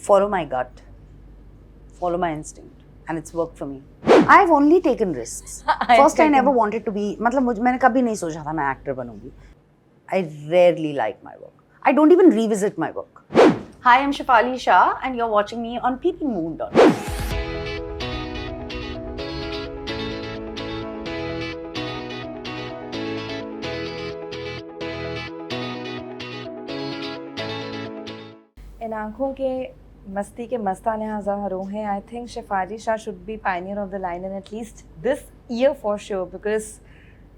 follow my gut, follow my instinct, and it's worked for me. I've only taken risks. First, I never wanted to be. मतलब मैंने कभी नहीं सोचा था मैं actor बनूंगी. I rarely like my work. I don't even revisit my work. Hi, I'm Shefali Shah, and you're watching me on PeepingMoon. इन आँखों के मस्ती के मस्ताने हज़ारों हैं. I think Shefali Shah should be pioneer of the line in at least this year for sure, because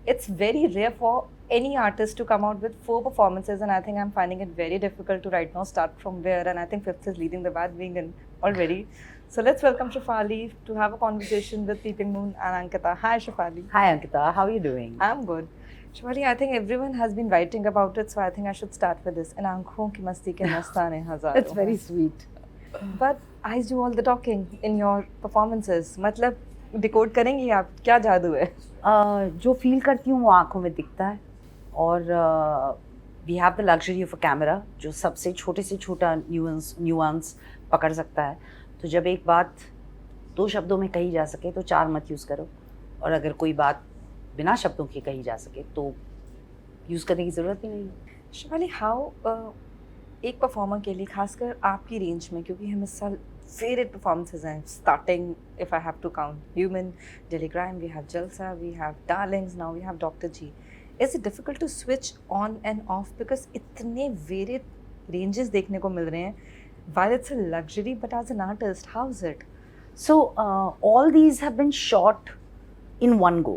it's very rare for any artist to come out with 4 performances, and I think I'm finding it very difficult to right now start from where, and I think 5th is leading the bad being in already. So let's welcome Shefali to have a conversation with PeepingMoon and Ankita. Hi Shefali. Hi Ankita, how are you doing? I'm good. Shefali, I think everyone has been writing about it, so I think I should start with this. In aankhon ki masti ke mastane hazaron. It's very sweet. But eyes do all the talking in your performances. मतलब decode करेंगी आप, क्या जादू है? जो feel करती हूँ वो आँखों में दिखता है, और we have the luxury of a camera जो सबसे छोटे से छोटा nuance पकड़ सकता है. तो जब एक बात 2 शब्दों में कही जा सके तो 4 मत यूज़ करो, और अगर कोई बात बिना शब्दों के कही जा सके तो यूज़ करने की ज़रूरत ही नहीं है. शिफाली, हाउ एक परफॉर्मर के लिए, खासकर आपकी रेंज में, क्योंकि हम इस साल फेवरेट परफॉर्मेंसेज हैं, starting if I have to count Human, Telegram, we have Jalsa, we have Darlings, now we have Doctor G. Is it difficult to switch on and off because इतने वेरियड रेंजेस देखने को मिल रहे हैं? While it's a luxury, but as an artist, how is it? So all these have been shot in one go.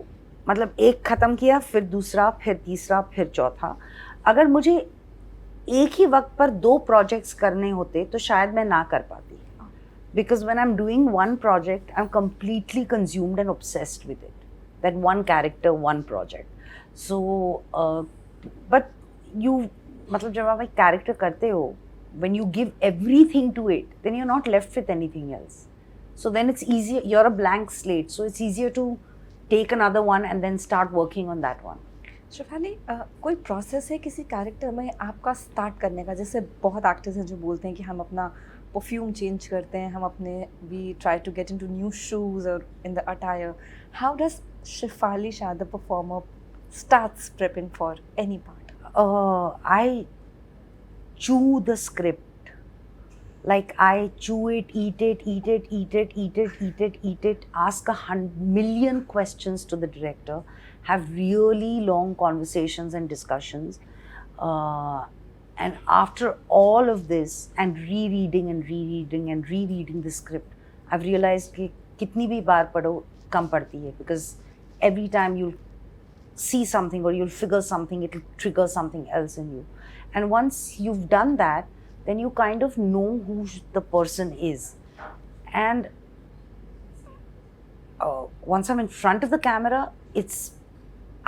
मतलब एक ख़त्म किया, फिर दूसरा, फिर तीसरा, फिर चौथा. अगर मुझे एक ही वक्त पर 2 प्रोजेक्ट्स करने होते तो शायद मैं ना कर पाती. Because when I'm doing one project, I'm completely consumed and obsessed with it. That one character, one project. So, but you, मतलब जब आप एक कैरेक्टर करते हो, when you give everything to it, then you're not left with anything else. So then it's easier, you're a blank slate, so it's easier to take another one and then start working on that one. Shifali, कोई process है किसी character में आपका start करने का? जैसे बहुत actors हैं जो बोलते हैं कि हम अपना परफ्यूम चेंज करते हैं, हम अपने we try to get into new shoes और in the attire. How does Shefali Shah the performer starts prepping for any part? I chew the script. Like I chew it, eat it, ask 1,000,000 questions to the director, have really long conversations and discussions. And after all of this, and rereading the script, I've realized कि कितनी भी बार पढ़ो कम पड़ती है, because every time you'll see something or you'll figure something, it'll trigger something else in you. And once you've done that, then you kind of know who the person is. And once I'm in front of the camera, it's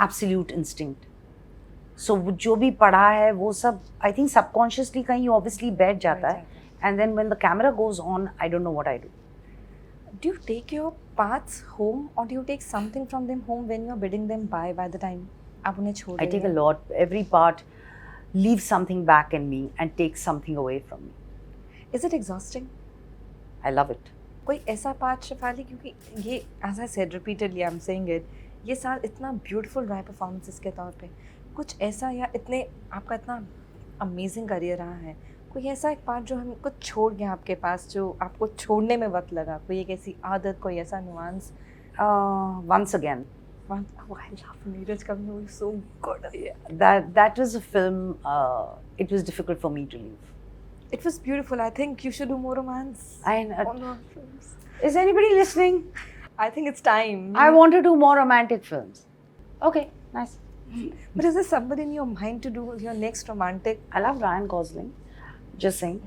absolute instinct. So जो भी पढ़ा है वो सब I think subconsciously कहीं obviously बैठ जाता है. And then when the camera goes on, I don't know what I do. Do you take your parts home, or do you take something from them home when you're bidding them by the time आप उन्हें छोड़ रहे हैं? I take a lot. Every part leaves something back in me and takes something away from me. Is it exhausting? I love it. कोई ऐसा part Shifali, क्योंकि ये as I said repeatedly, I'm saying it, ये साल इतना beautiful रहा है performances के तौर पे, कुछ ऐसा, या इतने आपका इतना अमेजिंग करियर रहा है, कोई ऐसा एक पार्ट जो हम कुछ छोड़ गया आपके पास, जो आपको छोड़ने में वक्त लगा, कोई एक ऐसी आदत, कोई ऐसा nuance? Once again. Oh, I love Neeraj Kavi, he was so good. Yeah, that was a film. It was difficult for me to leave. It was beautiful. I think you should do more romance. On our films. Is anybody listening? I think it's time. I want to do more romantic films. Okay, nice. But is there somebody in your mind to do your next romantic? I love Ryan Gosling. Just saying.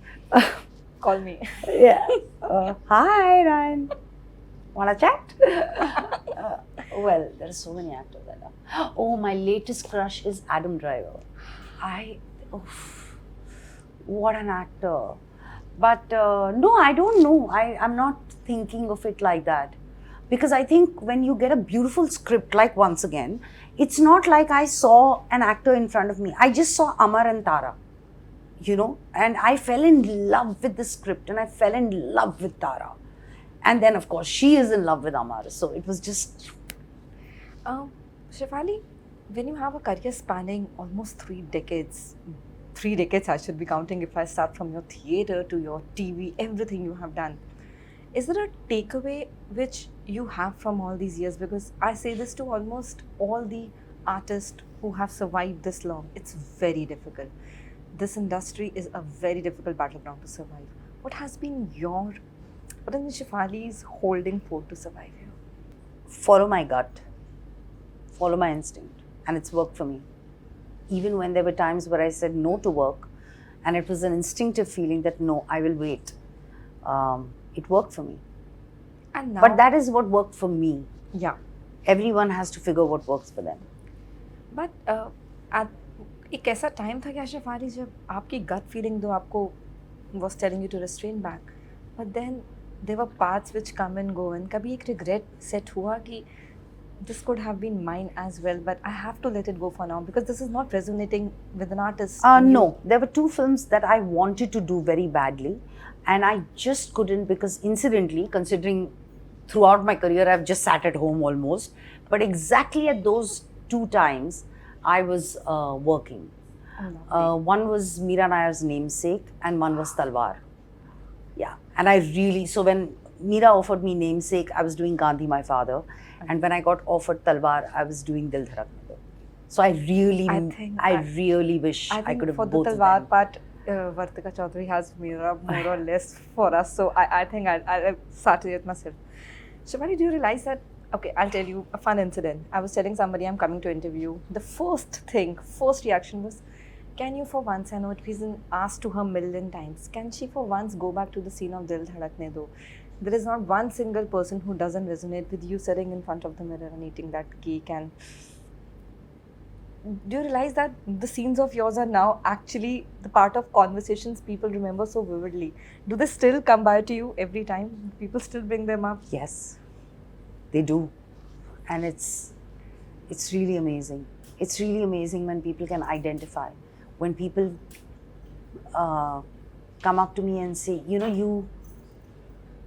Call me. Yeah. Hi, Ryan. Wanna chat? Well, there are so many actors I love. Oh, my latest crush is Adam Driver. What an actor. But no, I don't know. I'm not thinking of it like that. Because I think when you get a beautiful script, like once again, it's not like I saw an actor in front of me. I just saw Amar and Tara. you know, and I fell in love with the script and I fell in love with Tara. And then, of course, she is in love with Amar. So it was just... Shefali, when you have a career spanning almost 3 decades I should be counting if I start from your theatre to your TV, everything you have done, is there a takeaway which you have from all these years? Because I say this to almost all the artists who have survived this long. It's very difficult. This industry is a very difficult battleground to survive. What has been Shefali's holding fort to survive here? Follow my gut, follow my instinct, and it's worked for me. Even when there were times where I said no to work, and it was an instinctive feeling that no, I will wait. It worked for me. And now, But that is what worked for me. yeah. Everyone has to figure what works for them. But एक ऐसा time था क्या शेफाली जब आपकी gut feeling दो आपको was telling you to restrain back, but then there were paths which come and go, and कभी एक regret set हुआ कि this could have been mine as well, but I have to let it go for now because this is not resonating with an artist. No, there were 2 films that I wanted to do very badly, and I just couldn't because, incidentally, considering throughout my career I've just sat at home almost, but exactly at those 2 times I was working. One was Meera Nayar's Namesake and one was Talwar. Yeah, and I really, so when Meera offered me Namesake, I was doing Gandhi, my father, and when I got offered Talwar, I was doing Dil Dharakne Do. So I really wish I could have for both the of Talwar them. part, Vartika Chaudhary has Meera more or less for us, so I think I'll start it myself. Shefali, do you realize that? Okay, I'll tell you a fun incident. I was telling somebody I'm coming to interview. The first reaction was, can you for once, I know it been asked to her a million times, can she for once go back to the scene of Dil Dhadakne Do? There is not one single person who doesn't resonate with you sitting in front of the mirror and eating that cake. And do you realize that the scenes of yours are now actually the part of conversations people remember so vividly? Do they still come by to you every time? People still bring them up? Yes, they do. And it's really amazing. It's really amazing when people can identify. When people come up to me and say, you know, you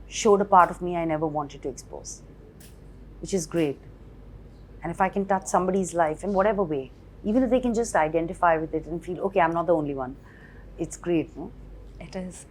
showed a part of me I never wanted to expose, which is great. And if I can touch somebody's life in whatever way, even if they can just identify with it and feel, okay, I'm not the only one, it's great, no? It is.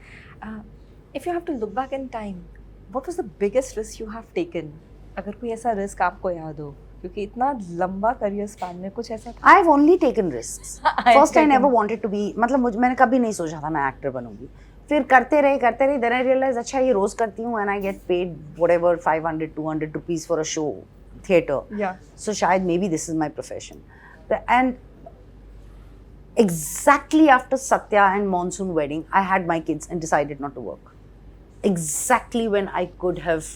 If you have to look back in time, what was the biggest risk you have taken? अगर कोई ऐसा risk आपको याद हो, क्योंकि इतना लंबा career span में कुछ ऐसा था? I've only taken risks. First, I never wanted to be, मतलब मैंने कभी नहीं सोचा था मैं actor बनूंगी. फिर करते रहे, then I realized अच्छा ये रोज करती हूँ and I get paid whatever 500, 200 rupees for a show, theatre. Yeah. So शायद maybe this is my profession. And exactly after Satya and Monsoon wedding, I had my kids and decided not to work. Exactly when I could have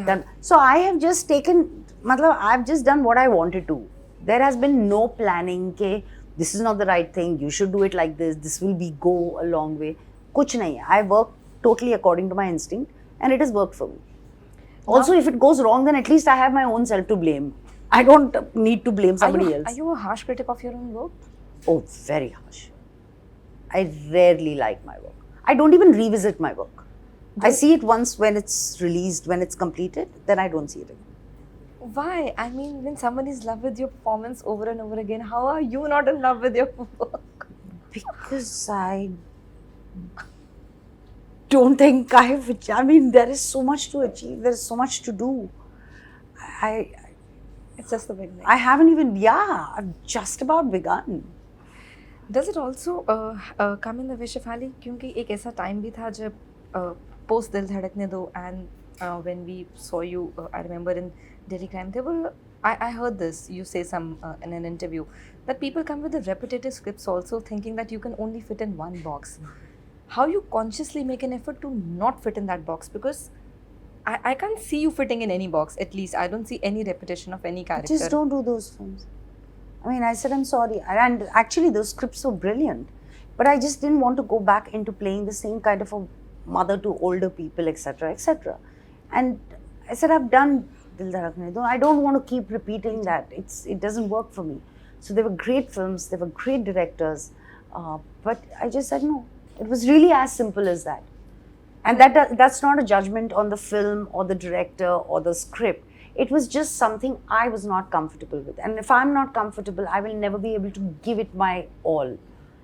done. So I have just taken, I've just done what I wanted to. There has been no planning, okay, this is not the right thing, you should do it like this will go a long way. Kuch nahi hai. I work totally according to my instinct and it has worked for me. Also, if it goes wrong, then at least I have my own self to blame. I don't need to blame somebody else. Are you a harsh critic of your own work? Oh, very harsh. I rarely like my work. I don't even revisit my work. I see it once when it's released, when it's completed, then I don't see it again. Why? I mean, when someone is in love with your performance over and over again, how are you not in love with your work? Because I don't think I mean, there is so much to achieve, there is so much to do. It's just the beginning. I haven't even, I've just about begun. Does it also come in the way, Shefali? क्योंकि एक ऐसा time भी था जब post दिल धड़कने दो and when we saw you, I remember in Delhi Crime, I heard this, you say in an interview, that people come with the repetitive scripts also thinking that you can only fit in one box. How you consciously make an effort to not fit in that box? Because I can't see you fitting in any box, at least. I don't see any repetition of any character. Just don't do those films. I mean, I said, I'm sorry. And actually, those scripts were brilliant. But I just didn't want to go back into playing the same kind of a mother to older people, etc., etc. And I said, I've done Dil Dharakne Do. I don't want to keep repeating that. It doesn't work for me. So they were great films. They were great directors. But I just said, no, It was really as simple as that. And that's not a judgment on the film or the director or the script. It was just something I was not comfortable with. And if I'm not comfortable, I will never be able to give it my all.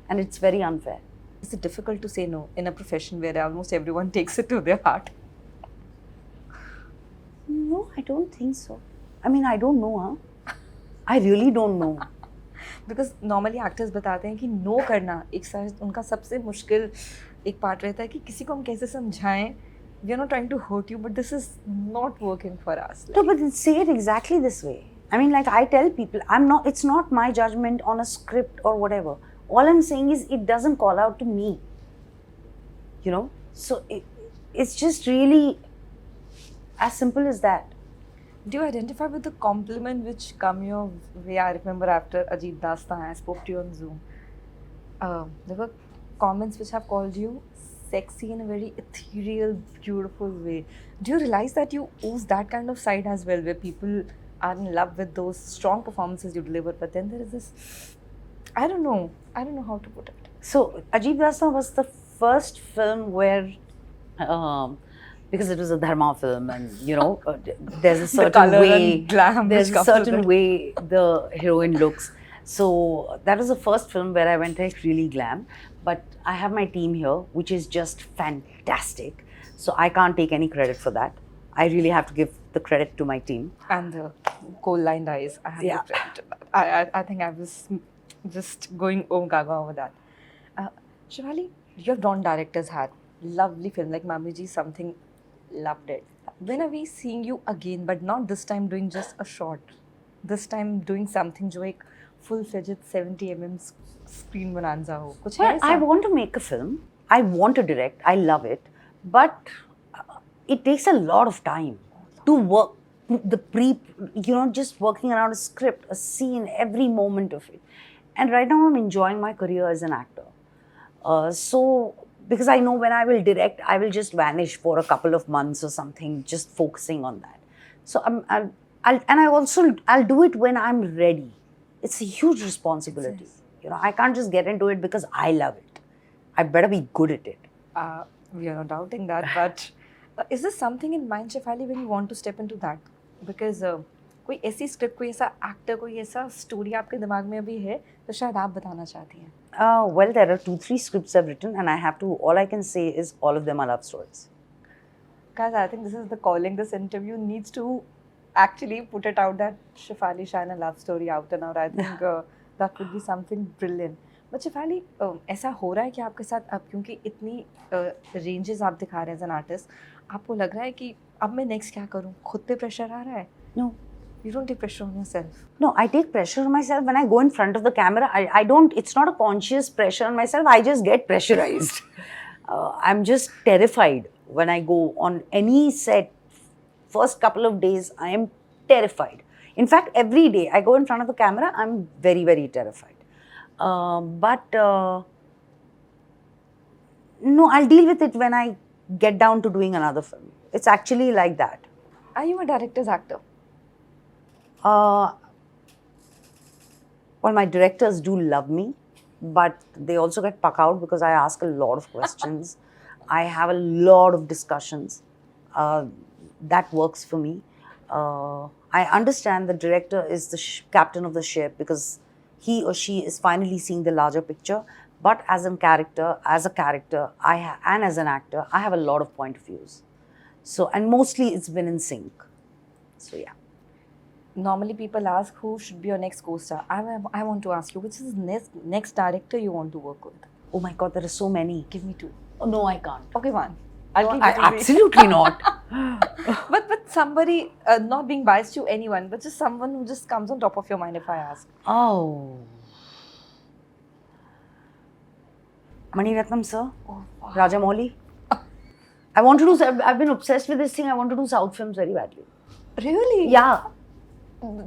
And it's very unfair. Is it difficult to say no in a profession where almost everyone takes it to their heart? No, I don't think so. I mean, I don't know, huh? I really don't know. Because normally actors बताते हैं कि no करना एक साथ उनका सबसे मुश्किल एक पार्ट रहता है कि किसी को हम कैसे समझाएं we are not trying to hurt you but this is not working for us No, but say it exactly this way. I mean, like I tell people, it's not my judgment on a script or whatever. All I'm saying is it doesn't call out to me. You know? So it's just really as simple as that. Do you identify with the compliment which come your way? I remember after Ajit Dastan, I spoke to you on Zoom. There were comments which have called you sexy in a very ethereal, beautiful way. Do you realize that you ooze that kind of side as well, where people are in love with those strong performances you deliver, but then there is this, I don't know how to put it. So Ajit Dastan was the first film where because it was a dharma film, and you know, there's a certain color way, and glam there's which a comes with certain it. way the heroine looks. So that was the first film where I went like really glam. But I have my team here, which is just fantastic. So I can't take any credit for that. I really have to give the credit to my team. And the coal-lined eyes. I have Yeah. to credit. I think I was just going gaga over that. Shefali, your Dawn director's hat. Lovely film like Mami Ji, something loved it. When are we seeing you again, but not this time doing just a short? This time doing something जो एक full-fledged 70 mm screen bonanza हो. कुछ है Well, ऐसा? I want to make a film. I want to direct. I love it. But it takes a lot of time to work. Just working around a script, a scene, every moment of it. And right now I'm enjoying my career as an actor. So, because I know when I will direct, I will just vanish for a couple of months or something, just focusing on that. So I'll do it when I'm ready. It's a huge responsibility. You know, I can't just get into it because I love it. I better be good at it. We are not doubting that, but is there something in mind, Shefali, when you want to step into that? Because कोई ऐसी script, कोई ऐसा actor, कोई ऐसा story आपके दिमाग में अभी है तो शायद आप बताना चाहती हैं. Well, there are 2-3 scripts I've written, and all I can say is all of them are love stories. Guys, I think this is the calling. This interview needs to actually put it out that Shefali Shah and a love story out and out. I think that would be something brilliant. But Shefali, ऐसा हो रहा है कि आपके साथ अब क्योंकि इतनी रेंजेस आप दिखा रहे हैं एज एन आर्टिस्ट, आपको लग रहा है कि अब मैं नेक्स्ट क्या करूँ? खुद पे प्रेशर आ रहा है? No. You don't take pressure on yourself. No, I take pressure on myself when I go in front of the camera. I don't, it's not a conscious pressure on myself. I just get pressurized. I'm just terrified when I go on any set. First couple of days, I am terrified. In fact, every day I go in front of the camera, I'm very, very terrified. No, I'll deal with it when I get down to doing another film. It's actually like that. Are you a director's actor? Well, my directors do love me, but they also get puck out because I ask a lot of questions. I have a lot of discussions. That works for me. I understand the director is the captain of the ship because he or she is finally seeing the larger picture. But as a character, and as an actor, I have a lot of point of views. So, and mostly it's been in sync. So, yeah. Normally people ask who should be your next co-star. I want to ask you, which is next director you want to work with? Oh my God, there are so many. Give me 2. Oh, no, I can't. Okay, 1. Absolutely not. But somebody, not being biased to anyone, but just someone who just comes on top of your mind if I ask. Oh. Mani Ratnam sir. Oh, wow. Rajamouli. I've been obsessed with this thing. I want to do South films very badly. Really? Yeah.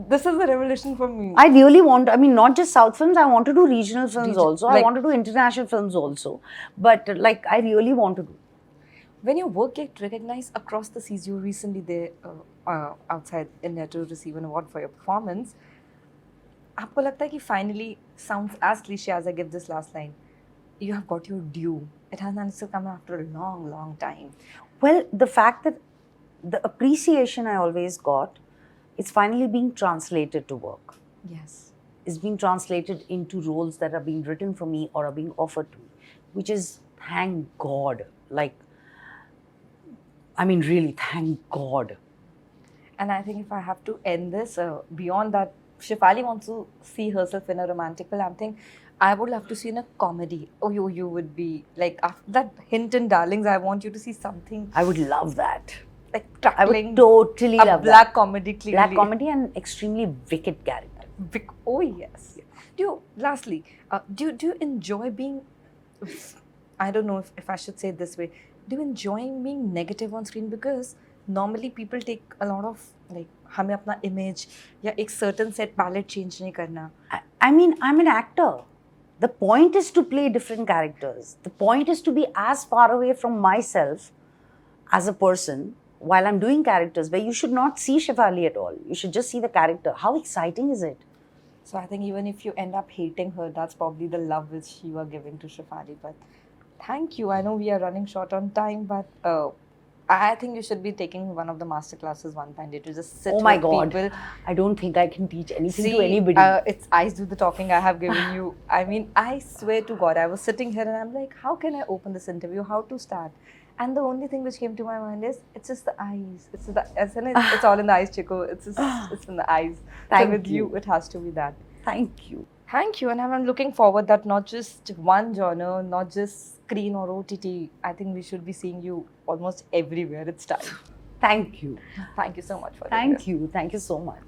This is a revelation for me. I really want, not just South films, I want to do regional films also. I like- want to do international films also. But like, I really want to do. When your work gets recognized across the seas, you were recently there outside India to receive an award for your performance. आपको लगता है कि finally, sounds as cliche as I give this last line, you have got your due it has managed to come after a long, long time. Well, the fact that the appreciation I always got, it's finally being translated to work. Yes. Is being translated into roles that are being written for me or are being offered to me, which is, thank God. Like, I mean, really, thank God. And I think if I have to end this, beyond that, Shefali wants to see herself in a romantic film. I'm thinking, I would love to see in a comedy. Oh, you would be like, after that hint in Darlings, I want you to see something I would love that. like I tackling would totally a love black that. comedy, clearly. Black comedy and extremely wicked character. Oh yes. Lastly, do you enjoy being? I don't know if I should say it this way. Do you enjoy being negative on screen? Because normally people take a lot of like हमें अपना image या एक certain set palette change नहीं करना. I mean, I'm an actor. The point is to play different characters. The point is to be as far away from myself as a person while I'm doing characters where you should not see Shefali at all. You should just see the character. How exciting is it? So I think even if you end up hating her, that's probably the love which you are giving to Shefali. But thank you. I know we are running short on time, but I think you should be taking one of the master classes one time. To just sit Oh my with God. people. I don't think I can teach anything See, to anybody. It's eyes do the talking I have given you. I mean, I swear to God, I was sitting here and I'm like, how can I open this interview? How to start? And the only thing which came to my mind is, it's just the eyes. It's all in the eyes, Chico. It's in the eyes. Thank so with you. you, it has to be that. Thank you. Thank you. And I'm looking forward that not just one genre, not just screen or OTT. I think we should be seeing you almost everywhere. It's time. Thank you. Thank you so much for Thank you. Thank you so much.